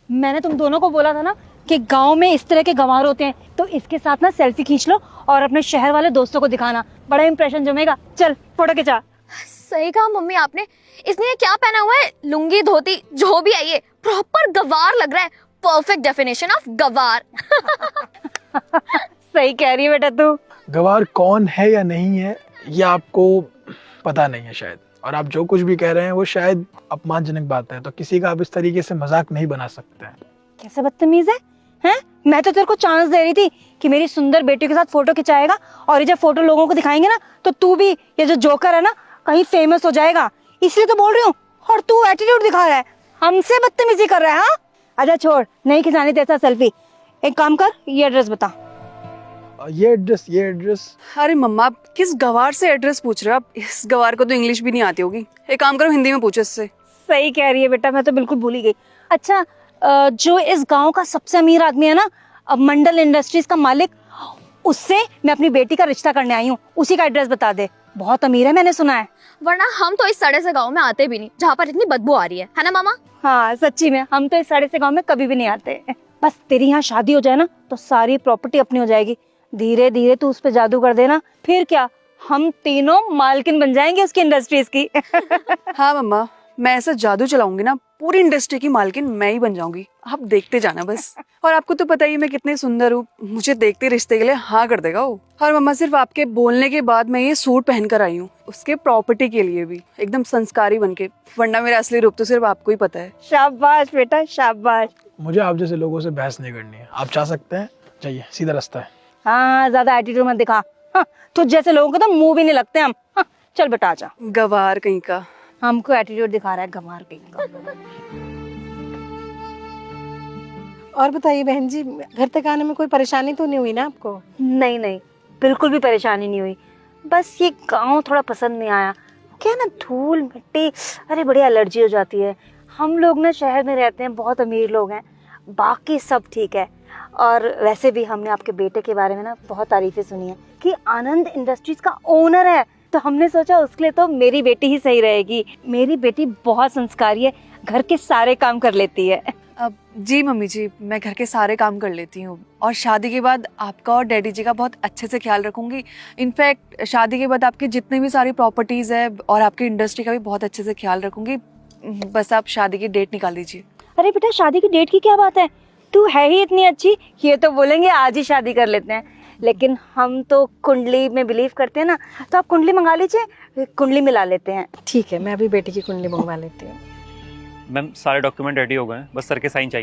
मैंने तुम दोनों को बोला था ना कि गांव में इस तरह के गंवार होते हैं, तो इसके साथ ना सेल्फी खींच लो और अपने शहर वाले दोस्तों को दिखाना, बड़ा इंप्रेशन जमेगा। चल फोटो खिंचा। सही कहा मम्मी आपने। इसने ये क्या पहना हुआ है? लुंगी धोती जो भी है ये प्रॉपर गवार लग रहा है। परफेक्ट डेफिनेशन ऑफ गवार। सही कह रही है बेटा तू। गवार कौन है या नहीं है ये आपको पता नहीं है शायद, और आप जो कुछ भी कह रहे हैं वो शायद अपमानजनक बात है, तो किसी का आप इस तरीके से मजाक नहीं बना सकते हैं। कैसे बदतमीज है, हैं? मैं तो तेरे को चांस दे रही थी कि मेरी सुंदर बेटी के साथ फोटो खिंचाएगा, और ये जब फोटो लोगों को दिखाएंगे ना तो तू भी, ये जो जोकर है ना, कहीं फेमस हो जाएगा, इसलिए तो बोल रही हूँ। और तू एटीट्यूड दिखा रहा है, हमसे बदतमीजी कर रहा है। हाँ अच्छा छोड़, नहीं खिंचानी तेरा सेल्फी। एक काम कर, ये एड्रेस बता। ये एड्रेस अरे मम्मा, आप किस गवार से एड्रेस पूछ रहे हो? आप इस गवार को तो इंग्लिश भी नहीं आती होगी। एक काम करो, हिंदी में पूछो इससे। सही कह रही है बेटा, मैं तो बिल्कुल भूल ही गई। अच्छा जो इस गांव का सबसे अमीर आदमी है ना, मंडल इंडस्ट्रीज का मालिक, उससे मैं अपनी बेटी का रिश्ता करने आई हूँ, उसी का एड्रेस बता दे। बहुत अमीर है, मैंने सुना है। वरना हम तो इस सड़े से गांव में आते भी नहीं जहाँ पर इतनी बदबू आ रही है ना मामा? हाँ सच्ची में, हम तो इस साड़े से गांव में कभी भी नहीं आते। बस तेरी यहाँ शादी हो जाए ना तो सारी प्रॉपर्टी अपनी हो जाएगी। धीरे धीरे तू उस पे जादू कर देना, फिर क्या, हम तीनों मालकिन बन जाएंगे उसकी इंडस्ट्रीज की। हाँ मम्मा, मैं ऐसा जादू चलाऊंगी ना, पूरी इंडस्ट्री की मालकिन मैं ही बन जाऊंगी। आप देखते जाना बस। और आपको तो पता ही मैं कितनी सुंदर हूँ, मुझे देखते रिश्ते के लिए हाँ कर देगा वो। और मम्मा, सिर्फ आपके बोलने के बाद मैं ये सूट पहन कर आई हूँ, उसके प्रॉपर्टी के लिए भी, एकदम संस्कारी बन के। वरना मेरा असली रूप तो सिर्फ आपको ही पता है। शाबाश बेटा शाबाश। मुझे आप जैसे लोगों से बहस नहीं करनी है, आप जा सकते हैं, जाइए, सीधा रास्ता है। हाँ ज्यादा एटीट्यूड मत दिखा। हाँ, तुझ जैसे लोगों को तो मुंह भी नहीं लगते हम। हाँ, चल बेटा आजा। गवार कहीं का। हमको एटीट्यूड दिखा रहा है गंवार कहीं का। और बताइए बहन जी, घर तक आने में कोई परेशानी तो नहीं हुई ना आपको? नहीं नहीं, बिल्कुल भी परेशानी नहीं हुई। बस ये गांव थोड़ा पसंद नहीं आया। क्या है ना, धूल मिट्टी, अरे बड़ी एलर्जी हो जाती है। हम लोग ना शहर में रहते हैं, बहुत अमीर लोग हैं, बाकी सब ठीक है। और वैसे भी हमने आपके बेटे के बारे में ना बहुत तारीफें सुनी है कि आनंद इंडस्ट्रीज का ओनर है, तो हमने सोचा उसके लिए तो मेरी बेटी ही सही रहेगी। मेरी बेटी बहुत संस्कारी है, घर के सारे काम कर लेती है। अब जी मम्मी जी, मैं घर के सारे काम कर लेती हूँ, और शादी के बाद आपका और डैडी जी का बहुत अच्छे से ख्याल रखूंगी। इनफैक्ट शादी के बाद आपकी जितनी भी सारी प्रॉपर्टीज है और आपकी इंडस्ट्री का भी बहुत अच्छे से ख्याल रखूंगी। बस आप शादी की डेट निकाल दीजिए। अरे बेटा, शादी की डेट की क्या बात है, तू है ही इतनी अच्छी, ये तो बोलेंगे आज ही शादी कर लेते हैं। लेकिन हम तो कुंडली में बिलीव करते हैं ना, तो आप कुंडली मंगा लीजिए, कुंडली मिला लेते हैं। ठीक है, मैं अभी बेटी की कुंडली मंगवा लेती हूँ। मैम सारे डॉक्यूमेंट रेडी हो गए हैं, बस सर के साइन चाहिए।